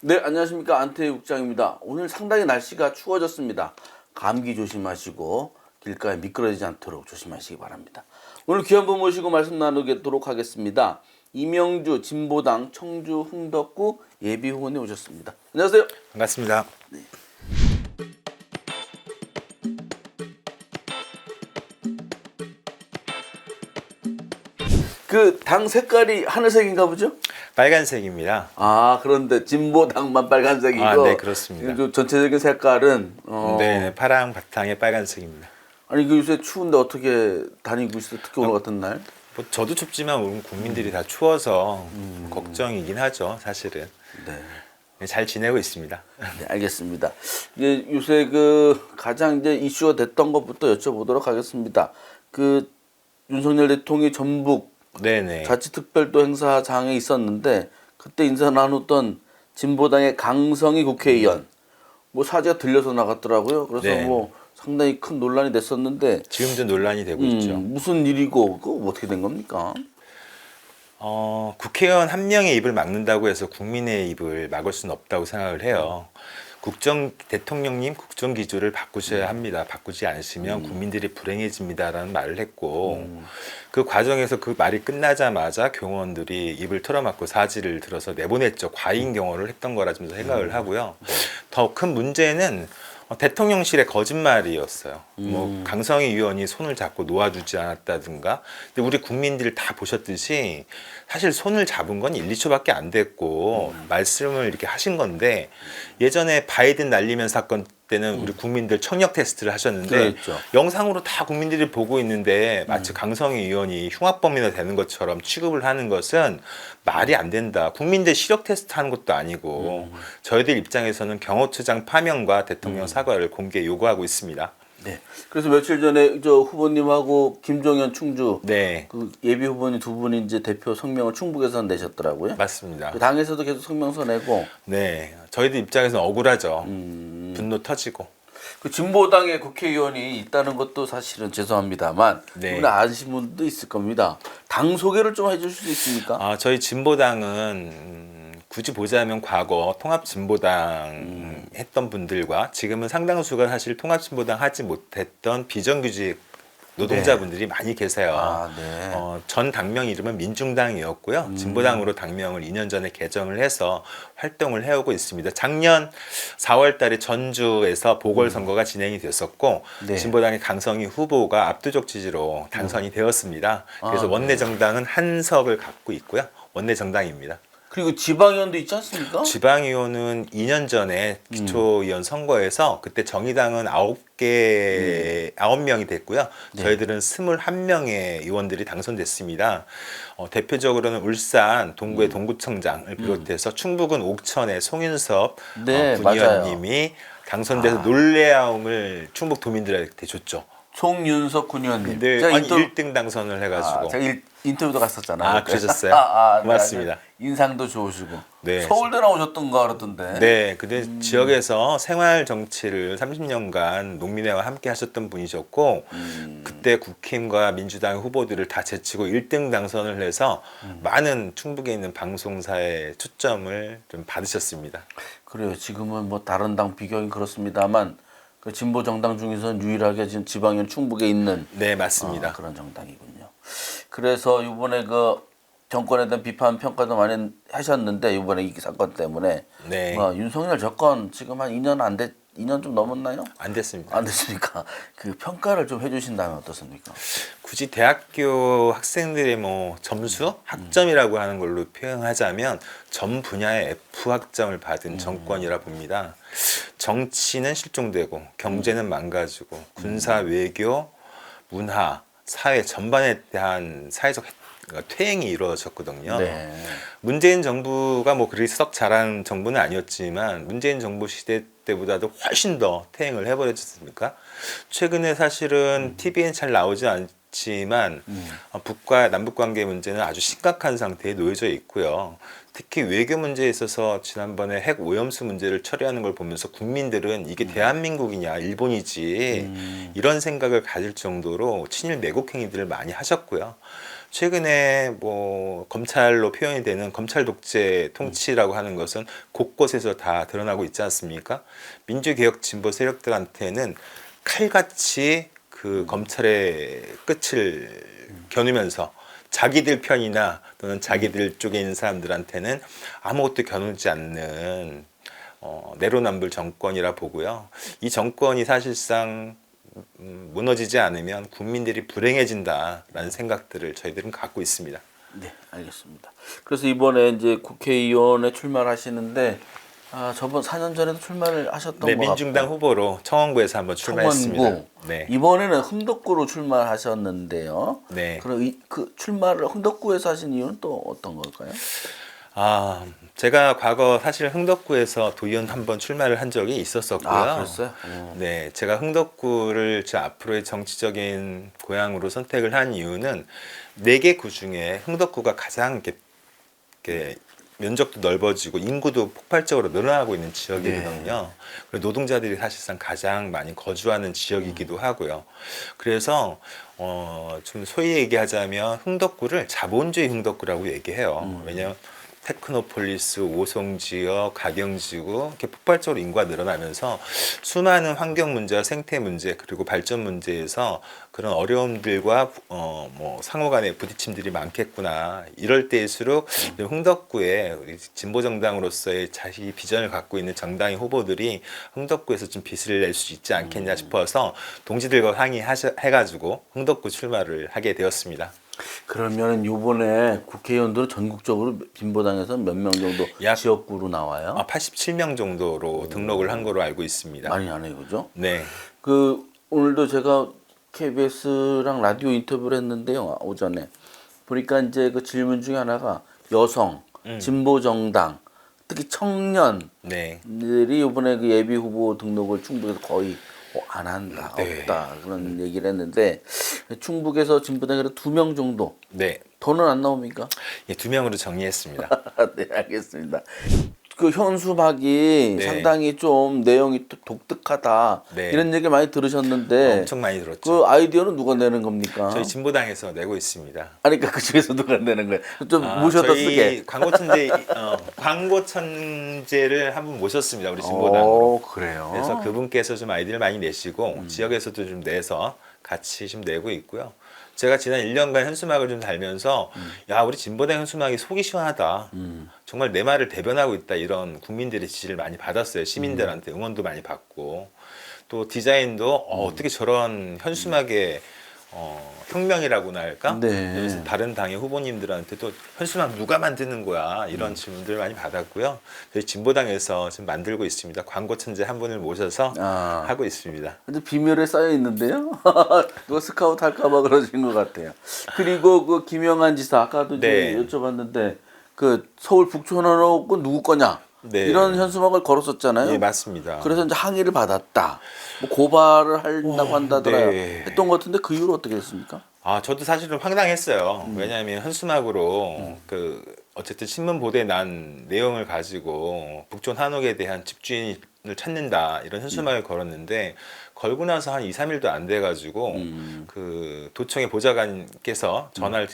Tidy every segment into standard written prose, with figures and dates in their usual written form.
네, 안녕하십니까. 안태희 국장입니다. 오늘 상당히 날씨가 추워졌습니다. 감기 조심하시고 길가에 미끄러지지 않도록 조심하시기 바랍니다. 오늘 귀한 분 모시고 말씀 나누도록 하겠습니다. 이명주 진보당 청주 흥덕구 예비후보님 오셨습니다. 안녕하세요. 반갑습니다. 그 당 색깔이 하늘색인가 보죠? 빨간색입니다. 아, 그런데 진보당만 빨간색이고 아, 네, 그렇습니다. 그 전체적인 색깔은 네, 파랑 바탕에 빨간색입니다. 아니 그 요새 추운데 어떻게 다니고 있어요? 특히 오늘 같은 날? 뭐 저도 춥지만 우리 국민들이 다 추워서 걱정이긴 하죠, 사실은. 네. 잘 지내고 있습니다. 네, 알겠습니다. 이제 요새 그 가장 이제 이슈가 됐던 것부터 여쭤보도록 하겠습니다. 그 윤석열 대통령이 전북 네네. 자치특별도 행사장에 있었는데 그때 인사 나눴던 진보당의 강성희 국회의원 뭐 사제가 들려서 나갔더라고요. 그래서 네. 뭐 상당히 큰 논란이 됐었는데 지금도 논란이 되고 있죠. 무슨 일이고 그거 어떻게 된 겁니까? 국회의원 한 명의 입을 막는다고 해서 국민의 입을 막을 수는 없다고 생각을 해요. 대통령님 국정 기조를 바꾸셔야 합니다. 바꾸지 않으시면 국민들이 불행해집니다라는 말을 했고 그 과정에서 그 말이 끝나자마자 경호원들이 입을 털어막고 사지를 들어서 내보냈죠. 과잉 경호를 했던 거라 좀 생각을 하고요. 더 큰 문제는 대통령실의 거짓말이었어요. 뭐 강성희 의원이 손을 잡고 놓아주지 않았다든가. 근데 우리 국민들 다 보셨듯이 사실 손을 잡은 건 1, 2초밖에 안 됐고 말씀을 이렇게 하신 건데 예전에 바이든 날리면 사건 때는 우리 국민들 청력 테스트를 하셨는데 그렇죠. 영상으로 다 국민들이 보고 있는데 마치 강성희 의원이 흉악범이나 되는 것처럼 취급을 하는 것은 말이 안 된다. 국민들 시력 테스트 하는 것도 아니고 저희들 입장에서는 경호처장 파면과 대통령 사과를 공개 요구하고 있습니다. 네. 그래서 며칠 전에 저 후보님하고 김종현 충주 네, 그 예비 후보님 두 분이 이제 대표 성명을 충북에서 내셨더라고요. 맞습니다. 그 당에서도 계속 성명서 내고 네, 저희들 입장에서는 억울하죠. 분노 터지고. 그 진보당의 국회의원이 있다는 것도 사실은 죄송합니다만 네. 이분은 아시는 분도 있을 겁니다. 당 소개를 좀 해주실 수 있습니까? 저희 진보당은 굳이 보자면 과거 통합진보당 했던 분들과 지금은 상당수가 사실 통합진보당 하지 못했던 비정규직 노동자분들이 많이 계세요. 아, 네. 전 당명 이름은 민중당이었고요. 진보당으로 당명을 2년 전에 개정을 해서 활동을 해오고 있습니다. 작년 4월 달에 전주에서 보궐선거가 진행이 됐었고 네. 진보당의 강성희 후보가 압도적 지지로 당선이 되었습니다. 그래서 아, 원내 정당은 한 석을 갖고 있고요. 원내 정당입니다. 그리고 지방의원도 있지 않습니까? 지방의원은 2년 전에 기초의원 선거에서 그때 정의당은 9명이 됐고요. 네. 저희들은 21명의 의원들이 당선됐습니다. 대표적으로는 울산 동구의 동구청장을 비롯해서 충북은 옥천의 송윤섭 네, 군의원님이 당선돼서 놀래움을 충북 도민들한테 줬죠. 송윤석 군의원님. 네, 제가 아니 1등 당선을 해가지고. 제가 인터뷰도 갔었잖아요. 아, 그러셨어요? 네, 고맙습니다. 인상도 좋으시고. 네. 서울대 나오셨던가 그러던데. 네, 근데 지역에서 생활 정치를 30년간 농민회와 함께 하셨던 분이셨고 그때 국힘과 민주당 후보들을 다 제치고 1등 당선을 해서 많은 충북에 있는 방송사에 초점을 좀 받으셨습니다. 그래요. 지금은 뭐 다른 당 비교하기 그렇습니다만 그 진보 정당 중에서는 유일하게 지금 지방현 충북에 있는 네, 맞습니다. 그런 정당이군요. 그래서 이번에 그 정권에 대한 비판 평가도 많이 하셨는데 이번에 이 사건 때문에 네, 윤석열 정권 지금 한 2년 좀 넘었나요? 안 됐습니다. 안 됐으니까 그 평가를 좀 해주신다면 어떻습니까? 굳이 대학교 학생들의 뭐 점수, 학점이라고 하는 걸로 표현하자면 전 분야의 F 학점을 받은 정권이라 봅니다. 정치는 실종되고 경제는 망가지고 군사, 외교, 문화, 사회 전반에 대한 사회적 퇴행이 이루어졌거든요. 네. 문재인 정부가 뭐 그리 썩 잘한 정부는 아니었지만 문재인 정부 시대 때보다도 훨씬 더 퇴행을 해버렸지 않습니까? 최근에 사실은 TV엔 잘 나오지 않지만 북과 남북 관계 문제는 아주 심각한 상태에 놓여져 있고요. 특히 외교 문제에 있어서 지난번에 핵 오염수 문제를 처리하는 걸 보면서 국민들은 이게 대한민국이냐 일본이지 이런 생각을 가질 정도로 친일 매국 행위들을 많이 하셨고요. 최근에 뭐 검찰로 표현이 되는 검찰 독재 통치라고 하는 것은 곳곳에서 다 드러나고 있지 않습니까? 민주개혁 진보 세력들한테는 칼같이 그 검찰의 끝을 겨누면서 자기들 편이나 또는 자기들 쪽에 있는 사람들한테는 아무것도 겨누지 않는 내로남불 정권이라 보고요. 이 정권이 사실상 무너지지 않으면 국민들이 불행해진다라는 생각들을 저희들은 갖고 있습니다. 네, 알겠습니다. 그래서 이번에 이제 국회의원에 출마를 하시는데 저번 4년 전에도 출마를 하셨던 네, 것 민중당 같고 후보로 청원구에서 한번 출마했습니다. 청원구. 네. 이번에는 흥덕구로 출마하셨는데요. 네. 그럼 그 출마를 흥덕구에서 하신 이유는 또 어떤 걸까요? 제가 과거 사실 흥덕구에서 도의원 한번 출마를 한 적이 있었었고요. 그랬어요? 네, 제가 흥덕구를 제 앞으로의 정치적인 고향으로 선택을 한 이유는 4개 구 중에 흥덕구가 가장 이렇게 면적도 넓어지고 인구도 폭발적으로 늘어나고 있는 지역이거든요. 그리고 노동자들이 사실상 가장 많이 거주하는 지역이기도 하고요. 그래서 좀 소위 얘기하자면 흥덕구를 자본주의 흥덕구라고 얘기해요. 왜냐하면 테크노폴리스, 오송지역, 가경지구 이렇게 폭발적으로 인구가 늘어나면서 수많은 환경 문제와 생태 문제 그리고 발전 문제에서 그런 어려움들과 뭐 상호간의 부딪힘들이 많겠구나. 이럴 때일수록 흥덕구에 우리 진보 정당으로서의 자기 비전을 갖고 있는 정당의 후보들이 흥덕구에서 좀 빛을 낼 수 있지 않겠냐 싶어서 동지들과 상의해가지고 흥덕구 출마를 하게 되었습니다. 그러면 이번에 국회의원들은 전국적으로 진보당에서 몇 명 정도 약 지역구로 나와요? 87명 정도로 등록을 한 거로 알고 있습니다. 많이 안 해요, 그죠? 네. 오늘도 제가 KBS랑 라디오 인터뷰를 했는데요, 오전에 보니까 이제 그 질문 중에 하나가 여성, 진보정당, 특히 청년들이 네. 이번에 그 예비 후보 등록을 충북에서 거의 안 한다, 없다 그런 얘기를 했는데 충북에서 진보당에서 2명 정도 네. 더는 안 나옵니까? 예, 2명으로 정리했습니다. 네, 알겠습니다. 그 현수막이 네. 상당히 좀 내용이 독특하다 네. 이런 얘기 많이 들으셨는데 엄청 많이 들었죠. 그 아이디어는 누가 내는 겁니까? 저희 진보당에서 내고 있습니다. 그러니까 그 중에서 누가 내는 거예요? 좀 모셔다 저희 쓰게. 광고 천재를 한 분 모셨습니다. 우리 진보당으로. 그래요. 그래서 그분께서 좀 아이디어를 많이 내시고 지역에서도 좀 내서 같이 좀 내고 있고요. 제가 지난 1년간 현수막을 좀 달면서 야, 우리 진보당 현수막이 속이 시원하다. 정말 내 말을 대변하고 있다. 이런 국민들의 지지를 많이 받았어요. 시민들한테 응원도 많이 받고 또 디자인도 어떻게 저런 현수막에 혁명이라고나 할까? 네. 그래서 다른 당의 후보님들한테도 현수막 누가 만드는 거야? 이런 질문들 많이 받았고요. 저희 진보당에서 지금 만들고 있습니다. 광고 천재 한 분을 모셔서 하고 있습니다. 근데 비밀에 쌓여 있는데요. 누가 스카우트 할까봐 그러신 것 같아요. 그리고 그 김영한 지사 아까도 네. 이제 여쭤봤는데 그 서울 북촌하고 누구 거냐 네. 이런 현수막을 걸었었잖아요. 네, 맞습니다. 그래서 이제 항의를 받았다. 뭐 고발을 한다고 한다더라 네. 했던 것 같은데 그 이후로 어떻게 됐습니까? 저도 사실은 황당했어요. 왜냐하면 현수막으로 어쨌든 신문 보도에 난 내용을 가지고 북촌 한옥에 대한 집주인을 찾는다 이런 현수막을 걸었는데 걸고 나서 한 2, 3일도 안 돼가지고 그 도청의 보좌관께서 전화를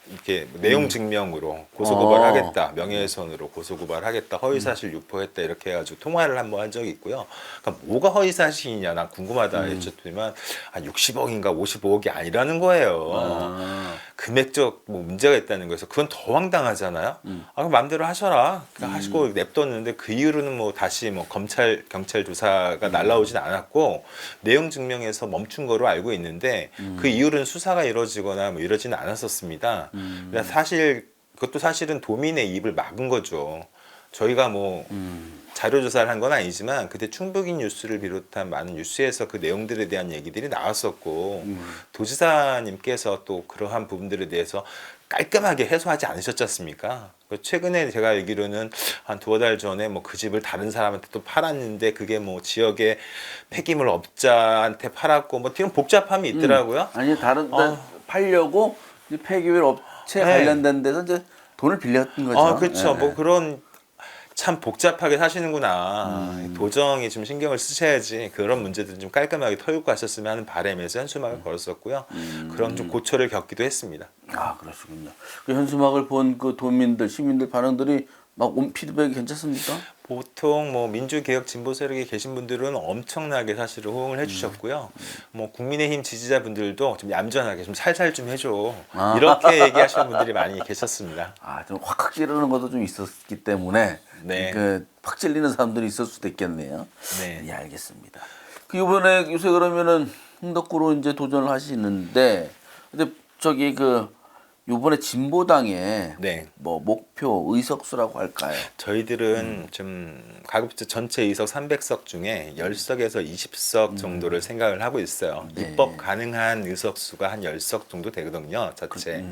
이렇게 내용 증명으로 고소고발하겠다, 명예훼손으로 고소고발하겠다, 허위사실 유포했다 이렇게 해가지고 통화를 한번 한 적이 있고요. 그러니까 뭐가 허위사실이냐 난 궁금하다 했더니만 한 60억인가 55억이 아니라는 거예요. 금액적 뭐 문제가 있다는 거에서 그건 더 황당하잖아요. 그럼 마음대로 하셔라. 하시고 냅뒀는데 그 이후로는 뭐 다시 뭐 검찰 경찰 조사가 날라오진 않았고 내용 증명에서 멈춘 거로 알고 있는데 그 이후로는 수사가 이루어지거나 뭐 이러지는 않았었습니다. 그러니까 사실 그것도 사실은 도민의 입을 막은 거죠. 저희가 뭐 자료 조사를 한 건 아니지만 그때 충북인 뉴스를 비롯한 많은 뉴스에서 그 내용들에 대한 얘기들이 나왔었고 도지사님께서 또 그러한 부분들에 대해서 깔끔하게 해소하지 않으셨지 않습니까? 최근에 제가 알기로는 한 2달 전에 뭐 그 집을 다른 사람한테 또 팔았는데 그게 뭐 지역의 폐기물 업자한테 팔았고 뭐 되게 복잡함이 있더라고요. 아니 다른 데 팔려고 이제 폐기물 업체 네. 관련된 데서 이제 돈을 빌렸던 거죠. 그렇죠. 네. 뭐 그런 참 복잡하게 사시는구나. 도정에 좀 신경을 쓰셔야지 그런 문제들은 좀 깔끔하게 털고 가셨으면 하는 바람에서 현수막을 걸었었고요. 그런 좀 고초를 겪기도 했습니다. 아, 그러시군요. 그 현수막을 본 그 도민들, 시민들 반응들이 막 온 피드백이 괜찮습니까? 보통 뭐 민주개혁 진보 세력에 계신 분들은 엄청나게 사실은 호응을 해주셨고요. 뭐 국민의힘 지지자분들도 좀 얌전하게 좀 살살 좀 해줘 이렇게 얘기하시는 분들이 많이 계셨습니다. 아, 좀 확 찌르는 것도 좀 있었기 때문에 네. 그팍 찔리는 사람들이 있을 수도 있겠네요. 네. 예, 알겠습니다. 그 이번에 요새 그러면은 흥덕구로 이제 도전을 하시는데, 근데 저기 그 요번에 진보당의 네. 뭐 목표 의석수라고 할까요? 저희들은 좀 가급적 전체 의석 300석 중에 10석에서 20석 정도를 생각을 하고 있어요. 네. 입법 가능한 의석수가 한 10석 정도 되거든요. 자체.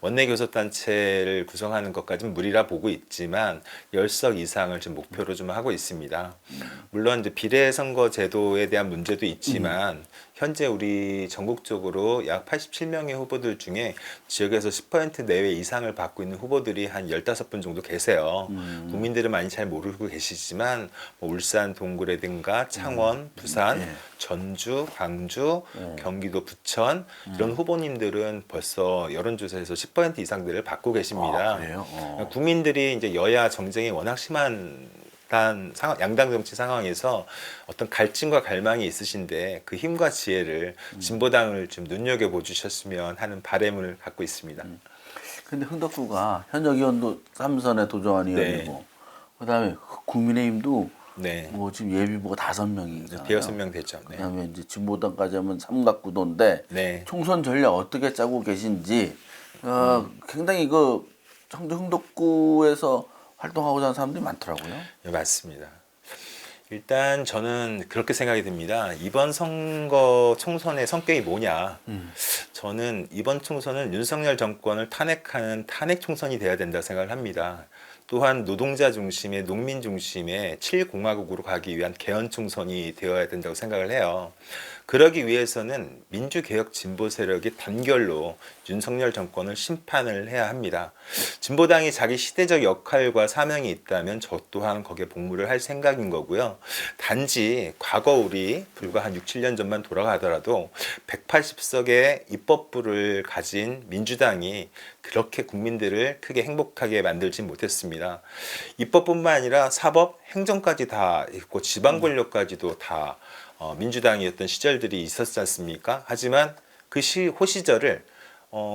원내교섭단체를 구성하는 것까지는 무리라 보고 있지만 10석 이상을 좀 목표로 좀 하고 있습니다. 물론 이제 비례선거 제도에 대한 문제도 있지만 현재 우리 전국적으로 약 87명의 후보들 중에 지역에서 10% 내외 이상을 받고 있는 후보들이 한 15분 정도 계세요. 국민들은 많이 잘 모르고 계시지만 뭐 울산 동구라든가 창원, 부산, 네. 전주, 광주, 경기도 부천 이런 후보님들은 벌써 여론조사에서 10% 이상들을 받고 계십니다. 아, 그래요? 국민들이 이제 여야 정쟁이 워낙 심한 양당 정치 상황에서 어떤 갈증과 갈망이 있으신데 그 힘과 지혜를 진보당을 좀 눈여겨보 주셨으면 하는 바람을 갖고 있습니다. 근데 흥덕구가 현역 의원도 3선에 도전한 의원이고, 네. 그다음에 국민의힘도 네. 뭐 지금 예비후보가 5명이잖아요. 대여섯 명 됐죠. 네. 그다음에 이제 진보당까지 하면 삼각구도인데 네. 총선 전략 어떻게 짜고 계신지 굉장히 그 청주 흥덕구에서 활동하고자 하는 사람들이 많더라고요. 네, 맞습니다. 일단 저는 그렇게 생각이 듭니다. 이번 선거 총선의 성격이 뭐냐? 저는 이번 총선은 윤석열 정권을 탄핵하는 탄핵 총선이 돼야 된다 생각을 합니다. 또한 노동자 중심의 농민 중심의 7공화국으로 가기 위한 개헌 총선이 되어야 된다고 생각을 해요. 그러기 위해서는 민주개혁 진보 세력이 단결로 윤석열 정권을 심판을 해야 합니다. 진보당이 자기 시대적 역할과 사명이 있다면 저 또한 거기에 복무를 할 생각인 거고요. 단지 과거 우리 불과 한 6, 7년 전만 돌아가더라도 180석의 입법부를 가진 민주당이 그렇게 국민들을 크게 행복하게 만들지 못했습니다. 입법뿐만 아니라 사법, 행정까지 다 있고 지방 권력까지도 다 민주당이었던 시절들이 있었지 않습니까? 하지만 그 호시절을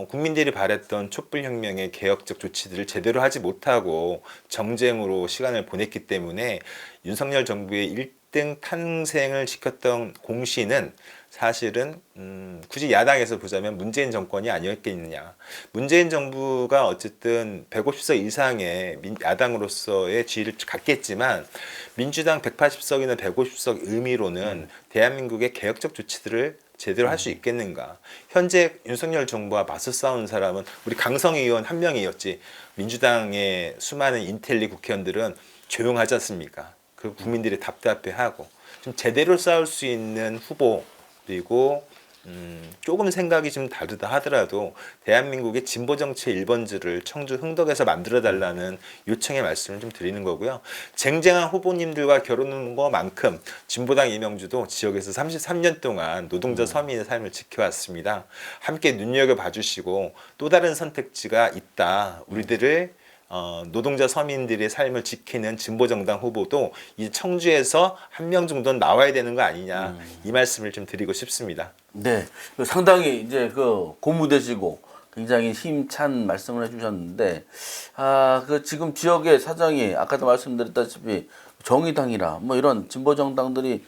국민들이 바랬던 촛불혁명의 개혁적 조치들을 제대로 하지 못하고 정쟁으로 시간을 보냈기 때문에 윤석열 정부의 1등 탄생을 시켰던 공신은 사실은 굳이 야당에서 보자면 문재인 정권이 아니었겠느냐. 문재인 정부가 어쨌든 150석 이상의 야당으로서의 지위를 갖겠지만 민주당 180석이나 150석 의미로는 대한민국의 개혁적 조치들을 제대로 할 수 있겠는가. 현재 윤석열 정부와 맞서 싸우는 사람은 우리 강성희 의원 한 명이었지 민주당의 수많은 인텔리 국회의원들은 조용하지 않습니까? 그 국민들이 답답해하고 좀 제대로 싸울 수 있는 후보 그리고 조금 생각이 좀 다르다 하더라도 대한민국의 진보 정치의 1번지를 청주 흥덕에서 만들어 달라는 요청의 말씀을 좀 드리는 거고요. 쟁쟁한 후보님들과 겨루는 것만큼 진보당 이명주도 지역에서 33년 동안 노동자 서민의 삶을 지켜왔습니다. 함께 눈여겨봐 주시고 또 다른 선택지가 있다. 우리들을 노동자 서민들의 삶을 지키는 진보정당 후보도 이 청주에서 한 명 정도는 나와야 되는 거 아니냐 이 말씀을 좀 드리고 싶습니다. 네, 상당히 이제 그 고무되시고 굉장히 힘찬 말씀을 해주셨는데, 그 지금 지역의 사정이 아까도 말씀드렸다시피 정의당이라 뭐 이런 진보 정당들이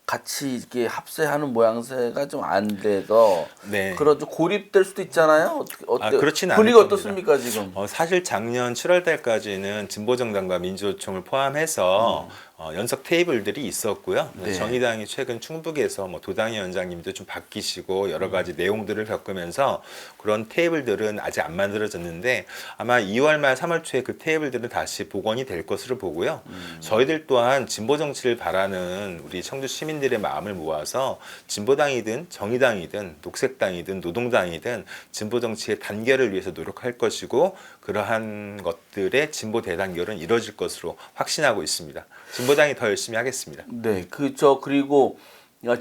같이 이렇게 합세하는 모양새가 좀 안 돼서 네. 그런 좀 고립될 수도 있잖아요. 어때? 그렇지는 분위기 않을 어떻습니까 지금? 사실 작년 7월 달까지는 진보정당과 민주노총을 포함해서 연석 테이블들이 있었고요. 네. 정의당이 최근 충북에서 뭐 도당위 원장님도 좀 바뀌시고 여러 가지 내용들을 겪으면서 그런 테이블들은 아직 안 만들어졌는데 아마 2월 말 3월 초에 그 테이블들은 다시 복원이 될 것으로 보고요. 저희들 또한 진보 정치를 바라는 우리 청주 시민들의 마음을 모아서 진보당이든 정의당이든 녹색당이든 노동당이든 진보 정치의 단결을 위해서 노력할 것이고 그 그러한 것들의 진보 대단결은 이루어질 것으로 확신하고 있습니다. 진보당이 더 열심히 하겠습니다. 네, 그리고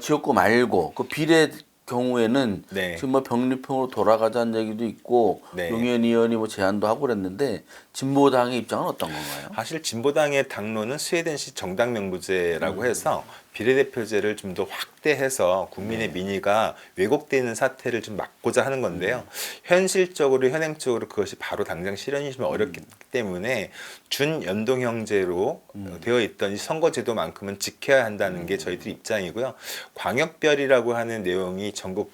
지역구 말고 그 비례 경우에는 네. 지금 뭐 병립형으로 돌아가자는 얘기도 있고 네. 용현 의원이 뭐 제안도 하고 그랬는데 진보당의 입장은 어떤 건가요? 사실 진보당의 당론은 스웨덴식 정당 명부제라고 해서 비례대표제를 좀 더 확대해서 국민의 민의가 왜곡되는 사태를 좀 막고자 하는 건데요. 현실적으로 현행적으로 그것이 바로 당장 실현이 좀 어렵기 때문에 준연동형제로 되어 있던 이 선거제도만큼은 지켜야 한다는 게 저희들 입장이고요. 광역별이라고 하는 내용이 전국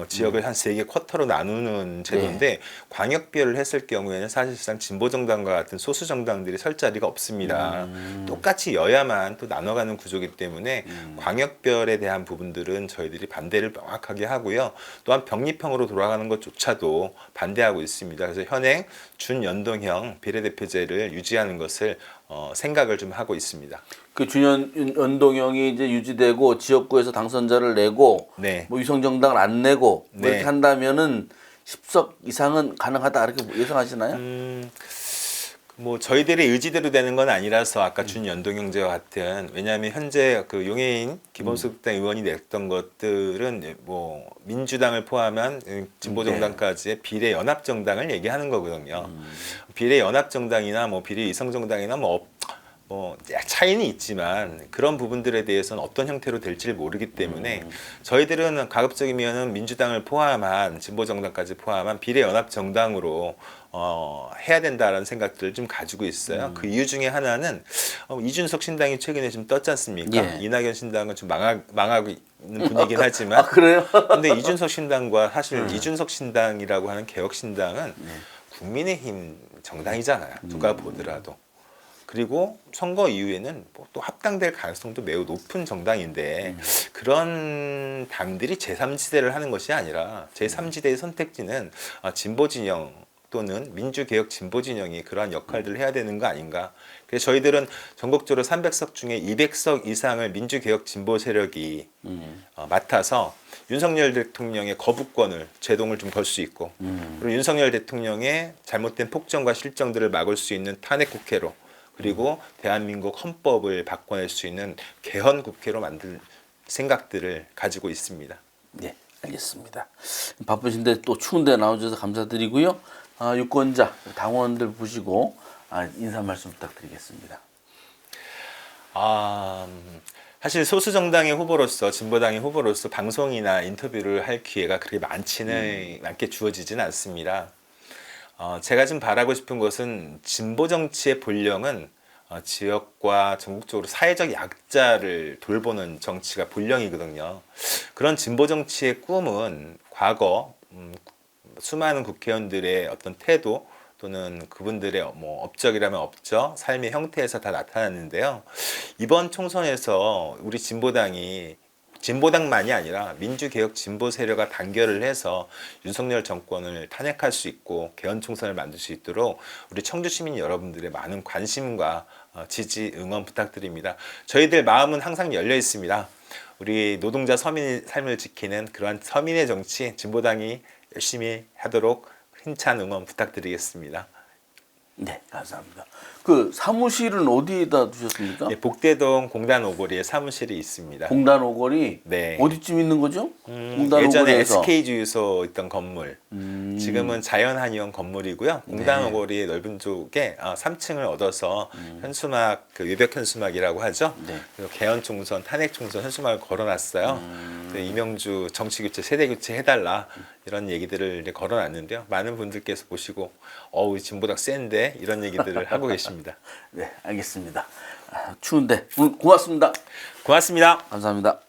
지역을 한 3개 쿼터로 나누는 제도인데 광역별을 했을 경우에는 사실상 진보정당과 같은 소수정당들이 설 자리가 없습니다. 똑같이 여야만 또 나눠가는 구조이기 때문에 광역별에 대한 부분들은 저희들이 반대를 명확하게 하고요. 또한 병립형으로 돌아가는 것조차도 반대하고 있습니다. 그래서 현행 준연동형 비례대표제를 유지하는 것을 생각을 좀 하고 있습니다. 그 준연동형이 이제 유지되고 지역구에서 당선자를 내고 네. 뭐 위성정당을 안 내고 뭐 네. 이렇게 한다면은 10석 이상은 가능하다 이렇게 예상하시나요? 뭐 저희들의 의지대로 되는 건 아니라서 아까 준연동형제와 같은 왜냐하면 현재 그 용해인 기본소득당 의원이 냈던 것들은 뭐 민주당을 포함한 진보정당까지의 비례연합정당을 얘기하는 거거든요. 비례연합정당이나 뭐 비례위성정당이나 뭐 차이는 있지만 그런 부분들에 대해서는 어떤 형태로 될지를 모르기 때문에 저희들은 가급적이면은 민주당을 포함한 진보정당까지 포함한 비례연합정당으로 해야 된다라는 생각들을 좀 가지고 있어요. 그 이유 중에 하나는 이준석 신당이 최근에 좀 떴지 않습니까? 예. 이낙연 신당은 좀 망하고 있는 분이긴 하지만 그래요? 근데 이준석 신당과 사실 이준석 신당이라고 하는 개혁 신당은 국민의힘 정당이잖아요. 누가 보더라도. 그리고 선거 이후에는 뭐또 합당될 가능성도 매우 높은 정당인데 그런 당들이 제3지대를 하는 것이 아니라 제3지대의 선택지는 진보 진영 또는 민주개혁 진보 진영이 그러한 역할들을 해야 되는 거 아닌가. 그래서 저희들은 전국적으로 300석 중에 200석 이상을 민주개혁 진보 세력이 맡아서 윤석열 대통령의 거부권을 제동을 좀 걸 수 있고 그리고 윤석열 대통령의 잘못된 폭정과 실정들을 막을 수 있는 탄핵 국회로 그리고 대한민국 헌법을 바꿔낼 수 있는 개헌 국회로 만들 생각들을 가지고 있습니다. 네, 알겠습니다. 바쁘신데 또 추운데 나와주셔서 감사드리고요. 유권자, 당원들 보시고 인사 말씀 부탁드리겠습니다. 사실 소수 정당의 후보로서 진보당의 후보로서 방송이나 인터뷰를 할 기회가 그렇게 많게 주어지지는 않습니다. 제가 좀 바라고 싶은 것은 진보 정치의 본령은 지역과 전국적으로 사회적 약자를 돌보는 정치가 본령이거든요. 그런 진보 정치의 꿈은 과거 수많은 국회의원들의 어떤 태도 또는 그분들의 뭐 업적이라면 업적, 삶의 형태에서 다 나타났는데요. 이번 총선에서 우리 진보당만이 아니라 민주개혁 진보 세력과 단결을 해서 윤석열 정권을 탄핵할 수 있고 개헌 총선을 만들 수 있도록 우리 청주 시민 여러분들의 많은 관심과 지지, 응원 부탁드립니다. 저희들 마음은 항상 열려 있습니다. 우리 노동자 서민의 삶을 지키는 그러한 서민의 정치 진보당이 열심히 하도록 힘찬 응원 부탁드리겠습니다. 네, 감사합니다. 그 사무실은 어디에다 두셨습니까? 네, 복대동 공단 오거리에 사무실이 있습니다. 공단 오거리 네. 어디쯤 있는 거죠? 공단 예전에 오거리에서. SK 주유소 있던 건물, 지금은 자연한의원 건물이고요. 공단 네. 오거리의 넓은 쪽에 3층을 얻어서 현수막, 그 외벽 현수막이라고 하죠. 네. 그리고 개헌 총선, 탄핵 총선 현수막을 걸어놨어요. 이명주 정치 교체, 세대 교체 해달라 이런 얘기들을 이제 걸어놨는데요. 많은 분들께서 보시고 우리 진보당 센데 이런 얘기들을 하고 계십니다. 네, 알겠습니다. 추운데 오늘 고맙습니다. 고맙습니다. 감사합니다.